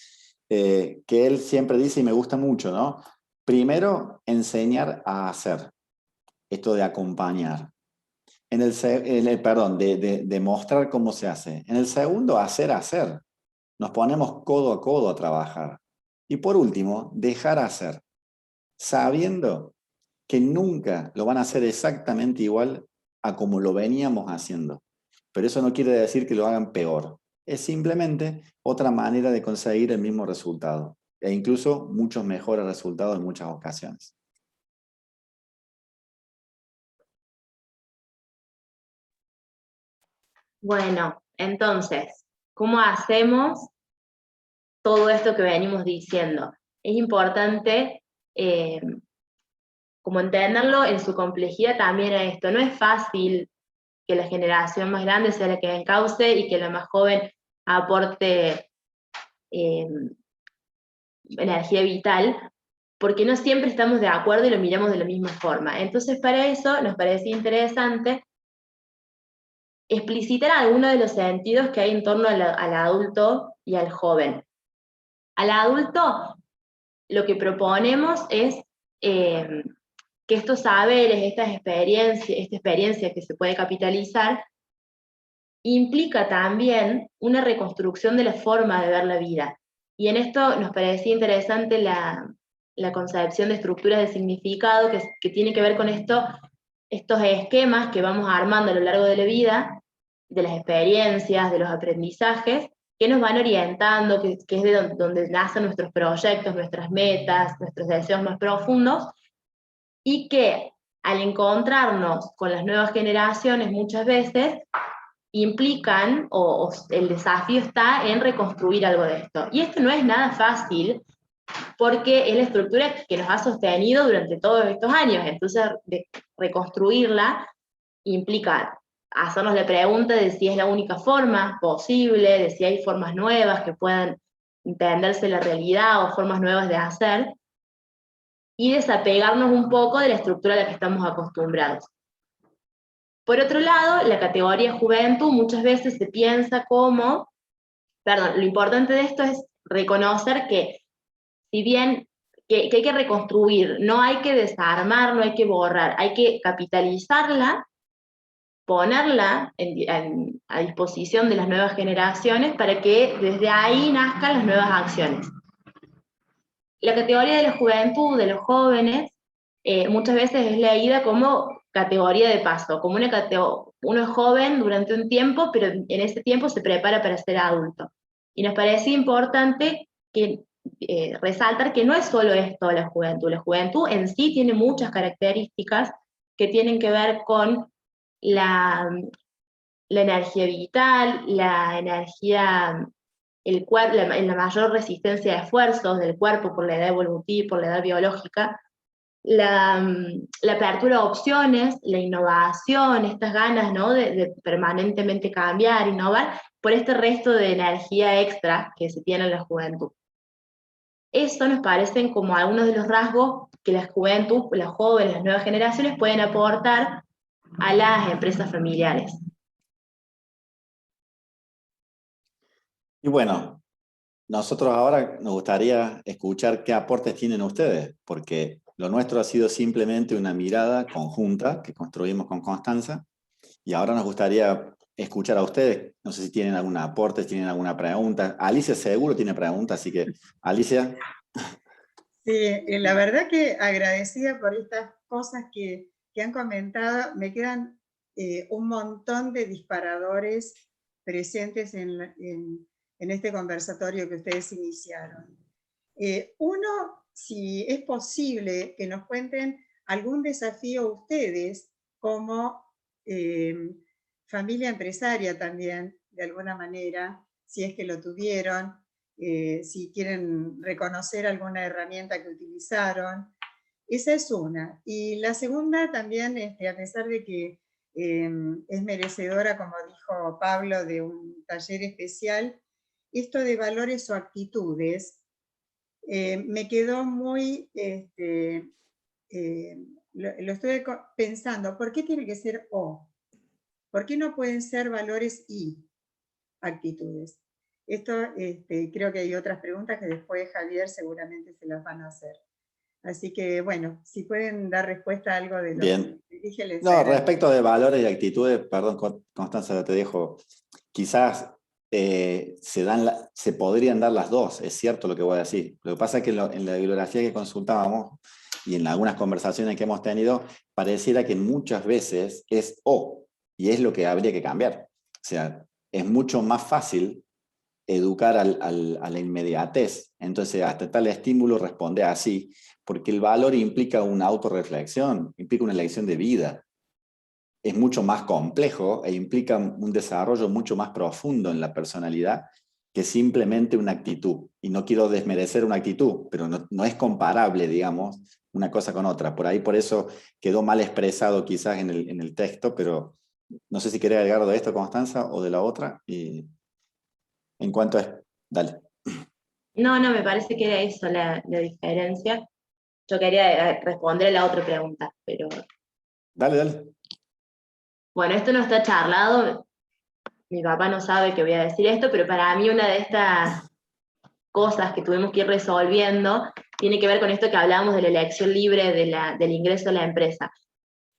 que él siempre dice, y me gusta mucho, ¿no? Primero, enseñar a hacer. Esto de acompañar. De mostrar cómo se hace. En el segundo, hacer. Nos ponemos codo a codo a trabajar. Y por último, dejar hacer. Sabiendo que nunca lo van a hacer exactamente igual a como lo veníamos haciendo. Pero eso no quiere decir que lo hagan peor. Es simplemente otra manera de conseguir el mismo resultado. E incluso muchos mejores resultados en muchas ocasiones. Bueno, entonces, ¿cómo hacemos todo esto que venimos diciendo? Es importante como entenderlo en su complejidad también a esto. No es fácil que la generación más grande sea la que encauce y que la más joven aporte energía vital, porque no siempre estamos de acuerdo y lo miramos de la misma forma. Entonces, para eso nos parece interesante explicitar algunos de los sentidos que hay en torno al adulto y al joven. Al adulto, lo que proponemos es que estos saberes, esta experiencia que se puede capitalizar, implica también una reconstrucción de la forma de ver la vida. Y en esto nos parecía interesante la concepción de estructuras de significado que tiene que ver con estos esquemas que vamos armando a lo largo de la vida, de las experiencias, de los aprendizajes, que nos van orientando, que es de donde nacen nuestros proyectos, nuestras metas, nuestros deseos más profundos, y que al encontrarnos con las nuevas generaciones muchas veces implican, o el desafío está en reconstruir algo de esto. Y esto no es nada fácil, porque es la estructura que nos ha sostenido durante todos estos años. Entonces, reconstruirla implica hacernos la pregunta de si es la única forma posible, de si hay formas nuevas que puedan entenderse la realidad o formas nuevas de hacer, y desapegarnos un poco de la estructura a la que estamos acostumbrados. Por otro lado, la categoría juventud muchas veces se piensa como, lo importante de esto es reconocer que, si bien que hay que reconstruir, no hay que desarmar, no hay que borrar, hay que capitalizarla, ponerla a disposición de las nuevas generaciones para que desde ahí nazcan las nuevas acciones. La categoría de la juventud, de los jóvenes, muchas veces es leída como categoría de paso, como uno es joven durante un tiempo, pero en ese tiempo se prepara para ser adulto. Y nos parece importante resaltar que no es solo esto la juventud en sí tiene muchas características que tienen que ver con la energía vital, la energía, la mayor resistencia de esfuerzos del cuerpo por la edad evolutiva, por la edad biológica, la apertura a opciones, la innovación, estas ganas, ¿no?, de permanentemente cambiar, innovar, por este resto de energía extra que se tiene en la juventud. Eso nos parecen como algunos de los rasgos que la juventud, los jóvenes, las nuevas generaciones pueden aportar a las empresas familiares. Y bueno, nosotros ahora nos gustaría escuchar qué aportes tienen ustedes, porque lo nuestro ha sido simplemente una mirada conjunta que construimos con Constanza, y ahora nos gustaría escuchar a ustedes. No sé si tienen algún aporte, si tienen alguna pregunta. Alicia seguro tiene preguntas, así que, Alicia. Sí, la verdad que agradecida por estas cosas que han comentado. Me quedan un montón de disparadores presentes en este conversatorio que ustedes iniciaron. Uno, si es posible, que nos cuenten algún desafío ustedes como familia empresaria también, de alguna manera, si es que lo tuvieron, si quieren reconocer alguna herramienta que utilizaron. Esa es una. Y la segunda también, a pesar de que es merecedora, como dijo Pablo, de un taller especial, esto de valores o actitudes, me quedó muy, lo estoy pensando, ¿por qué tiene que ser O? ¿Por qué no pueden ser valores y actitudes? Esto creo que hay otras preguntas que después Javier seguramente se las van a hacer. Así que, bueno, si pueden dar respuesta a algo de lo Bien. que dije, les No, agradezco. respecto de valores y actitudes, perdón, Constanza, te dejo. Quizás se podrían dar las dos, es cierto lo que voy a decir. Lo que pasa es que en la bibliografía que consultábamos y en algunas conversaciones que hemos tenido, pareciera que muchas veces es O, y es lo que habría que cambiar. O sea, es mucho más fácil educar a la inmediatez. Entonces, hasta tal estímulo responde así, porque el valor implica una autorreflexión, implica una elección de vida. Es mucho más complejo e implica un desarrollo mucho más profundo en la personalidad que simplemente una actitud. Y no quiero desmerecer una actitud, pero no es comparable, digamos, una cosa con otra. Por eso quedó mal expresado quizás en el texto, pero no sé si querés agregar de esto, Constanza, o de la otra. Y en cuanto a... Dale. No, no, me parece que era eso la diferencia. Yo quería responder a la otra pregunta, pero Dale, dale. bueno, esto no está charlado, mi papá no sabe que voy a decir esto, pero para mí una de estas cosas que tuvimos que ir resolviendo tiene que ver con esto que hablábamos de la elección libre del ingreso a la empresa.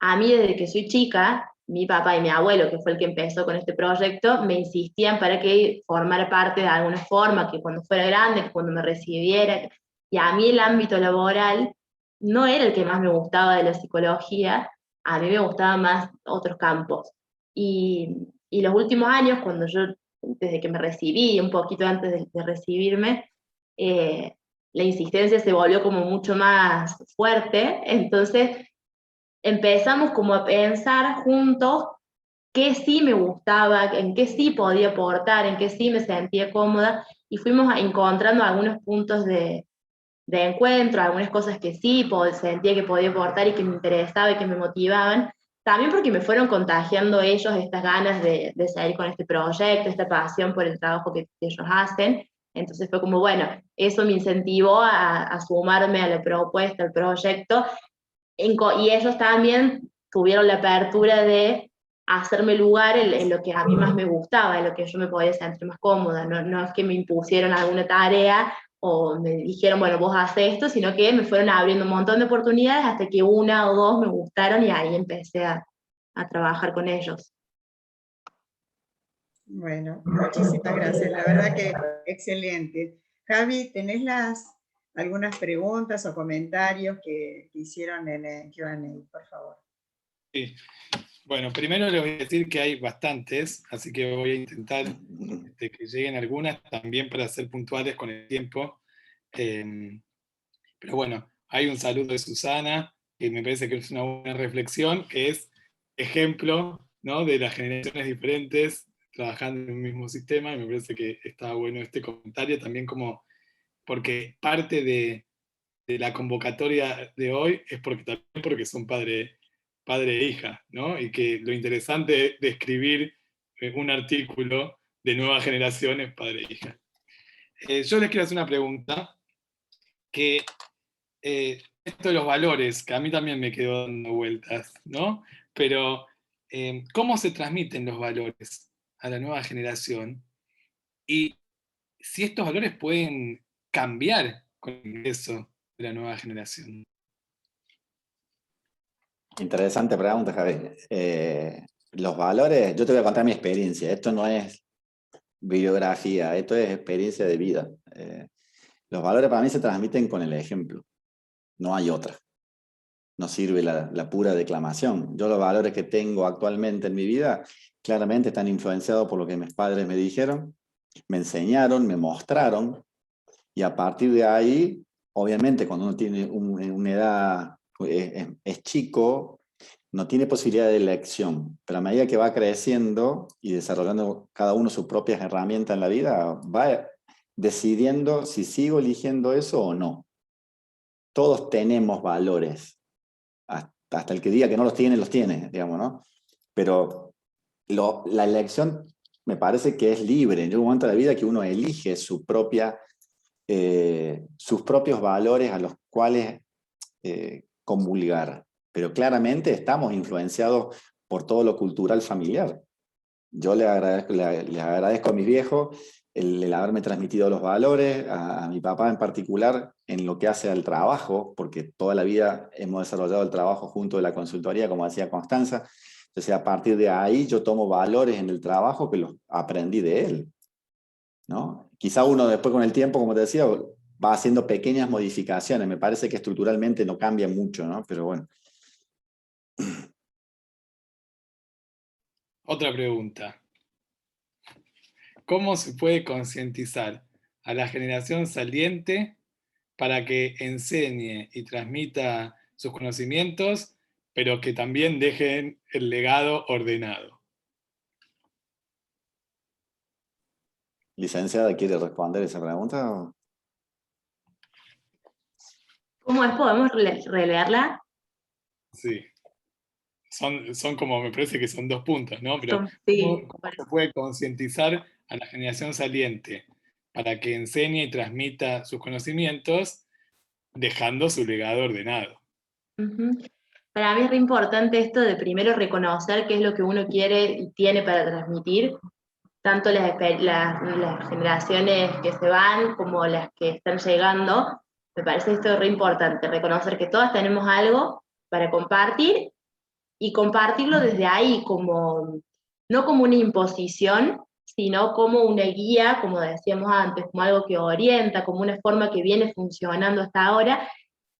A mí desde que soy chica, mi papá y mi abuelo, que fue el que empezó con este proyecto, me insistían para que formara parte de alguna forma, que cuando fuera grande, que cuando me recibiera. Y a mí el ámbito laboral no era el que más me gustaba de la psicología, a mí me gustaban más otros campos. Y los últimos años, cuando yo, desde que me recibí, un poquito antes de recibirme, eh, la insistencia se volvió como mucho más fuerte, entonces empezamos como a pensar juntos qué sí me gustaba, en qué sí podía aportar, en qué sí me sentía cómoda, y fuimos encontrando algunos puntos de encuentro, algunas cosas que sí sentía que podía aportar y que me interesaba y que me motivaban, también porque me fueron contagiando ellos estas ganas de seguir con este proyecto, esta pasión por el trabajo que ellos hacen. Entonces fue como, bueno, eso me incentivó a sumarme a la propuesta, al proyecto, y ellos también tuvieron la apertura de hacerme lugar en lo que a mí más me gustaba, en lo que yo me podía sentir más cómoda. No, no es que me impusieron alguna tarea o me dijeron, bueno, vos haces esto, sino que me fueron abriendo un montón de oportunidades hasta que una o dos me gustaron y ahí empecé a trabajar con ellos. Bueno, muchísimas gracias. La verdad que excelente. Javi, ¿tenés algunas preguntas o comentarios que hicieron en el Q&A, por favor? Sí. Bueno, primero les voy a decir que hay bastantes, así que voy a intentar que lleguen algunas también para ser puntuales con el tiempo. Pero bueno, hay un saludo de Susana, que me parece que es una buena reflexión, que es ejemplo, ¿no?, de las generaciones diferentes trabajando en un mismo sistema, y me parece que está bueno este comentario también, como porque parte de la convocatoria de hoy es también porque son padre e hija, ¿no? Y que lo interesante de escribir un artículo de nueva generación es padre e hija. Yo les quiero hacer una pregunta, que esto de los valores, que a mí también me quedó dando vueltas, ¿no? Pero, ¿cómo se transmiten los valores a la nueva generación? Y si estos valores pueden cambiar con el ingreso de la nueva generación. Interesante pregunta, Javi. Los valores, yo te voy a contar mi experiencia. Esto no es bibliografía, esto es experiencia de vida. Los valores para mí se transmiten con el ejemplo. No hay otra. No sirve la pura declamación. Yo los valores que tengo actualmente en mi vida claramente están influenciados por lo que mis padres me dijeron, me enseñaron, me mostraron, y a partir de ahí, obviamente cuando uno tiene una edad, es chico, no tiene posibilidad de elección, pero a medida que va creciendo y desarrollando cada uno sus propias herramientas en la vida, va decidiendo si sigo eligiendo eso o no. Todos tenemos valores, hasta el que diga que no los tiene, digamos, ¿no? Pero la elección me parece que es libre. En un momento de la vida que uno elige sus propios valores a los cuales comulgar. Pero claramente estamos influenciados por todo lo cultural familiar. Yo les agradezco a mis viejos el haberme transmitido los valores, a mi papá en particular, en lo que hace al trabajo, porque toda la vida hemos desarrollado el trabajo junto de la consultoría, como decía Constanza. Entonces, a partir de ahí yo tomo valores en el trabajo que los aprendí de él, ¿no? Quizá uno después con el tiempo, como te decía, va haciendo pequeñas modificaciones. Me parece que estructuralmente no cambia mucho, ¿no? Pero bueno. Otra pregunta. ¿Cómo se puede concientizar a la generación saliente para que enseñe y transmita sus conocimientos, pero que también dejen el legado ordenado? ¿Licenciada quiere responder esa pregunta? ¿Cómo es? ¿Podemos releerla? Sí. Son como, me parece que son 2 puntos, ¿no? Pero Sí, ¿cómo se puede concientizar a la generación saliente para que enseñe y transmita sus conocimientos, dejando su legado ordenado. Para mí es re importante esto de primero reconocer qué es lo que uno quiere y tiene para transmitir, tanto las generaciones que se van como las que están llegando. Me parece esto re importante, reconocer que todas tenemos algo para compartir y compartirlo desde ahí, no como una imposición, sino como una guía, como decíamos antes, como algo que orienta, como una forma que viene funcionando hasta ahora,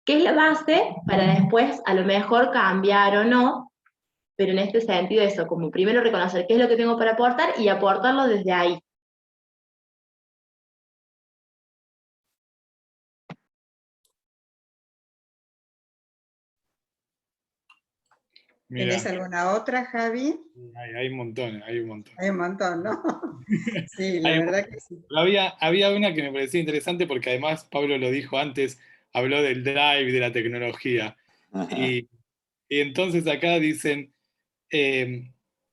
que es la base para después a lo mejor cambiar o no, pero en este sentido eso, como primero reconocer qué es lo que tengo para aportar y aportarlo desde ahí. ¿Tenés alguna otra, Javi? Hay un montón, hay un montón. Hay un montón, ¿no? Sí, la verdad que sí. Había una que me parecía interesante porque además Pablo lo dijo antes, habló del drive, de la tecnología. Y entonces acá dicen,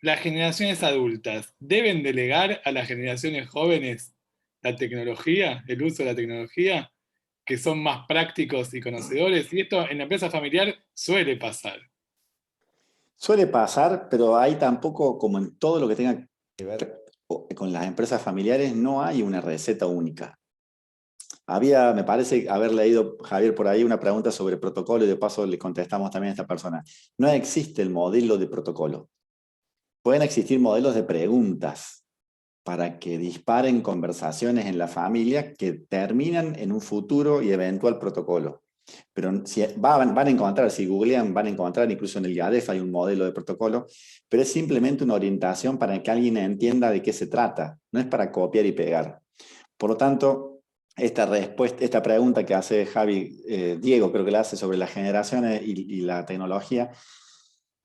las generaciones adultas deben delegar a las generaciones jóvenes la tecnología, el uso de la tecnología, que son más prácticos y conocedores. Y esto en la empresa familiar suele pasar. Suele pasar, pero hay tampoco, como en todo lo que tenga que ver con las empresas familiares, no hay una receta única. Me parece haber leído, Javier, por ahí una pregunta sobre protocolo y de paso le contestamos también a esta persona. No existe el modelo de protocolo. Pueden existir modelos de preguntas para que disparen conversaciones en la familia que terminan en un futuro y eventual protocolo. Pero van a encontrar, si googlean, van a encontrar, incluso en el IADEF hay un modelo de protocolo, pero es simplemente una orientación para que alguien entienda de qué se trata, no es para copiar y pegar. Por lo tanto, esta pregunta que hace Diego, creo que la hace sobre las generaciones y la tecnología,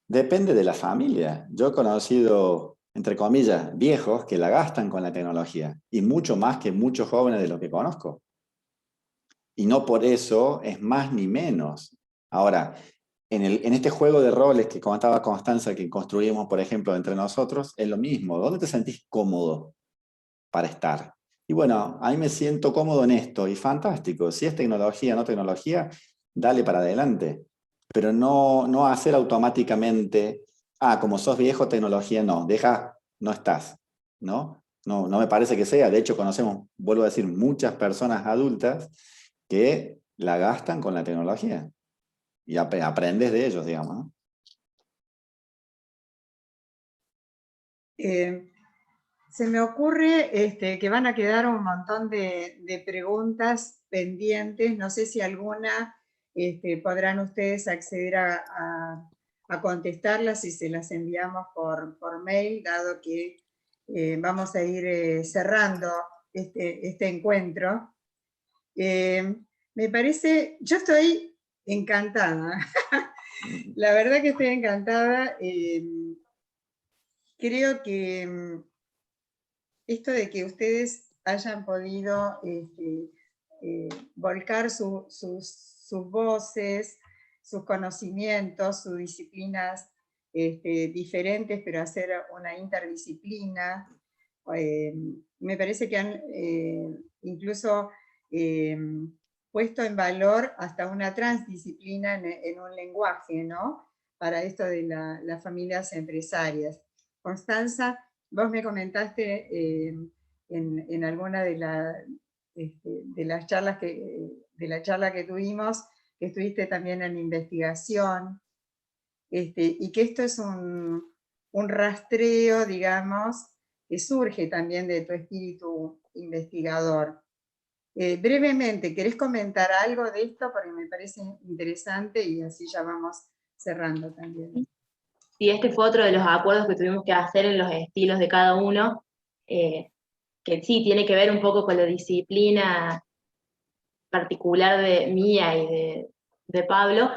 depende de la familia. Yo he conocido, entre comillas, viejos que la gastan con la tecnología, y mucho más que muchos jóvenes de los que conozco. Y no por eso es más ni menos. Ahora, en este juego de roles que comentaba Constanza, que construimos, por ejemplo, entre nosotros, es lo mismo. ¿Dónde te sentís cómodo para estar? Y bueno, a mí me siento cómodo en esto, y fantástico. Si es tecnología, no tecnología, dale para adelante. Pero no hacer automáticamente, como sos viejo, tecnología no, no estás. No me parece que sea. De hecho, conocemos, vuelvo a decir, muchas personas adultas que la gastan con la tecnología y aprendes de ellos, digamos, ¿no? Se me ocurre que van a quedar un montón de preguntas pendientes. No sé si alguna podrán ustedes acceder a contestarlas si se las enviamos por mail, dado que vamos a ir cerrando este encuentro. Me parece, yo estoy encantada. La verdad que estoy encantada. Creo que esto de que ustedes hayan podido volcar sus voces, sus conocimientos, sus disciplinas diferentes, pero hacer una interdisciplina. Me parece que han incluso puesto en valor hasta una transdisciplina en un lenguaje, ¿no? Para esto de las familias empresarias. Constanza, vos me comentaste en alguna de las charlas de la charla que tuvimos, que estuviste también en investigación, y que esto es un rastreo, digamos, que surge también de tu espíritu investigador. Brevemente, ¿querés comentar algo de esto? Porque me parece interesante y así ya vamos cerrando también. Sí, este fue otro de los acuerdos que tuvimos que hacer en los estilos de cada uno, que sí, tiene que ver un poco con la disciplina particular de mía y de Pablo.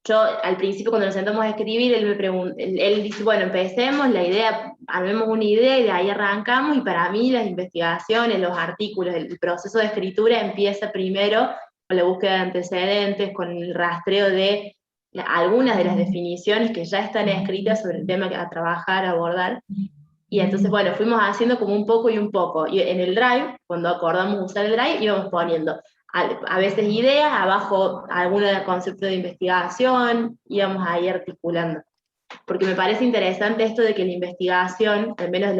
Yo, al principio, cuando nos sentamos a escribir, él dice, bueno, empecemos, armemos una idea y de ahí arrancamos, y para mí las investigaciones, los artículos, el proceso de escritura empieza primero con la búsqueda de antecedentes, con el rastreo de algunas de las definiciones que ya están escritas sobre el tema a trabajar, a abordar, Y entonces, bueno, fuimos haciendo como un poco y un poco. Y en el Drive, cuando acordamos usar el Drive, íbamos poniendo a veces ideas, abajo algún concepto de investigación, íbamos ahí articulando. Porque me parece interesante esto de que la investigación, al menos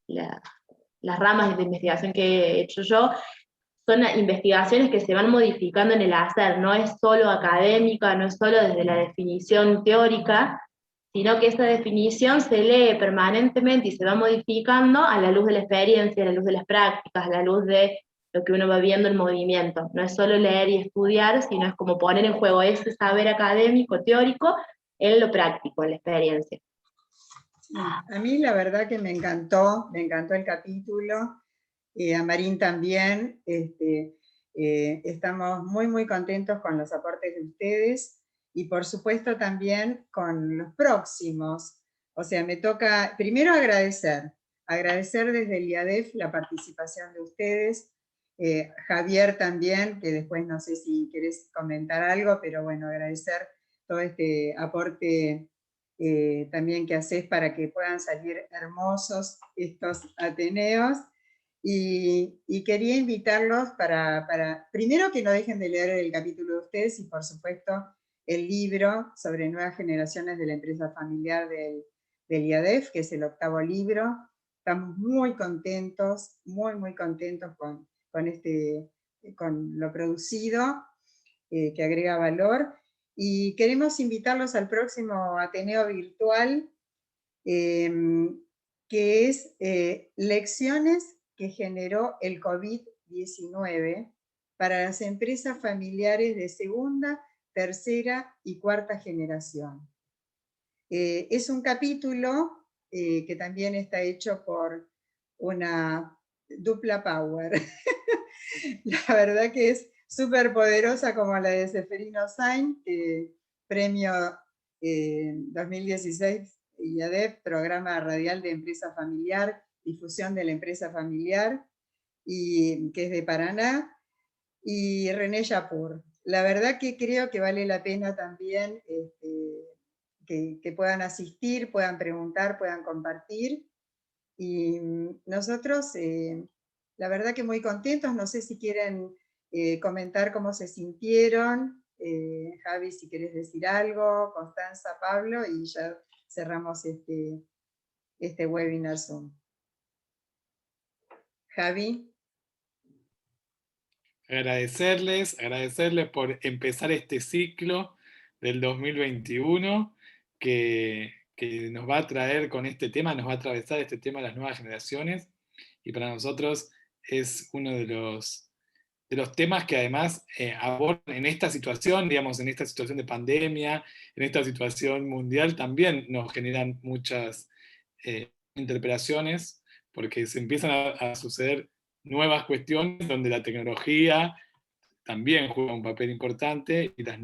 las ramas de investigación que he hecho yo, son investigaciones que se van modificando en el hacer, no es solo académica, no es solo desde la definición teórica, sino que esa definición se lee permanentemente y se va modificando a la luz de la experiencia, a la luz de las prácticas, a la luz de lo que uno va viendo en movimiento. No es solo leer y estudiar, sino es como poner en juego ese saber académico, teórico, en lo práctico, en la experiencia. A mí la verdad que me encantó el capítulo, a Marín también, estamos muy muy contentos con los aportes de ustedes, y por supuesto también con los próximos. O sea, me toca primero agradecer desde el IADEF la participación de ustedes, Javier también, que después no sé si querés comentar algo, pero bueno, agradecer todo este aporte también que haces para que puedan salir hermosos estos Ateneos. Y quería invitarlos para, primero, que no dejen de leer el capítulo de ustedes, y por supuesto el libro sobre nuevas generaciones de la empresa familiar del IADEF, que es el 8º libro. Estamos muy contentos con lo producido, que agrega valor. Y queremos invitarlos al próximo Ateneo Virtual, que es lecciones que generó el COVID-19 para las empresas familiares de segunda, tercera y cuarta generación. Es un capítulo que también está hecho por una dupla power. La verdad que es súper poderosa, como la de Seferino Sainz, premio 2016 IADEF, programa radial de empresa familiar, difusión de la empresa familiar, y que es de Paraná, y René Yapur. La verdad que creo que vale la pena también que puedan asistir, puedan preguntar, puedan compartir. Y nosotros, la verdad que muy contentos. No sé si quieren comentar cómo se sintieron. Javi, si querés decir algo, Constanza, Pablo, y ya cerramos este webinar Zoom. Javi. Agradecerles por empezar este ciclo del 2021 que nos va a traer con este tema, nos va a atravesar este tema de las nuevas generaciones, y para nosotros es uno de los temas que además abordan en esta situación, digamos, en esta situación de pandemia, en esta situación mundial, también nos generan muchas interpelaciones, porque se empiezan a suceder nuevas cuestiones donde la tecnología también juega un papel importante, y los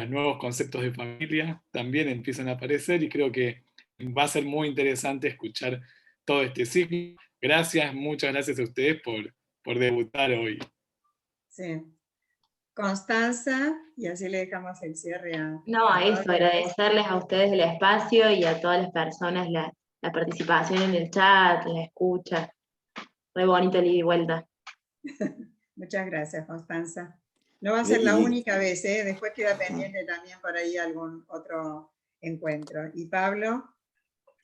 nuevos conceptos de familia también empiezan a aparecer, y creo que va a ser muy interesante escuchar todo este ciclo. Gracias, muchas gracias a ustedes por debutar hoy. Sí. Constanza, y así le dejamos el cierre a... No, a eso, agradecerles a ustedes el espacio y a todas las personas la participación en el chat, la escucha. Muy bonito el ida y vuelta. Muchas gracias, Constanza. No va a ser la única vez, después queda pendiente también por ahí algún otro encuentro. ¿Y Pablo?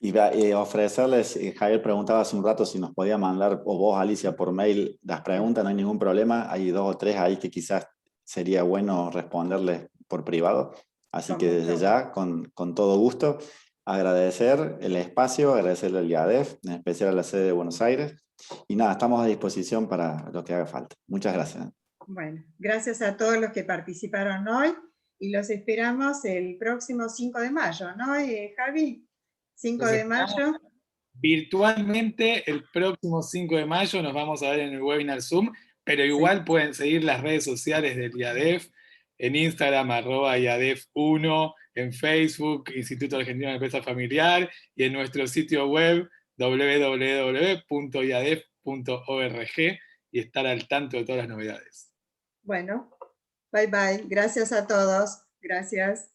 Y ofrecerles, Javier preguntaba hace un rato si nos podía mandar, o vos, Alicia, por mail las preguntas, no hay ningún problema. Hay 2 o 3 ahí que quizás sería bueno responderles por privado. Así que desde ya, con todo gusto, agradecer el espacio, agradecerle al IADEF, en especial a la sede de Buenos Aires. Y nada, estamos a disposición para lo que haga falta. Muchas gracias. Bueno, gracias a todos los que participaron hoy, y los esperamos el próximo 5 de mayo, ¿no, Javi? 5 de mayo. Virtualmente, el próximo 5 de mayo nos vamos a ver en el webinar Zoom, pero igual pueden seguir las redes sociales del IADEF, en Instagram, @IADEF1, en Facebook, Instituto Argentino de Empresa Familiar, y en nuestro sitio web, www.iadef.org, y estar al tanto de todas las novedades. Bueno, bye bye. Gracias a todos. Gracias.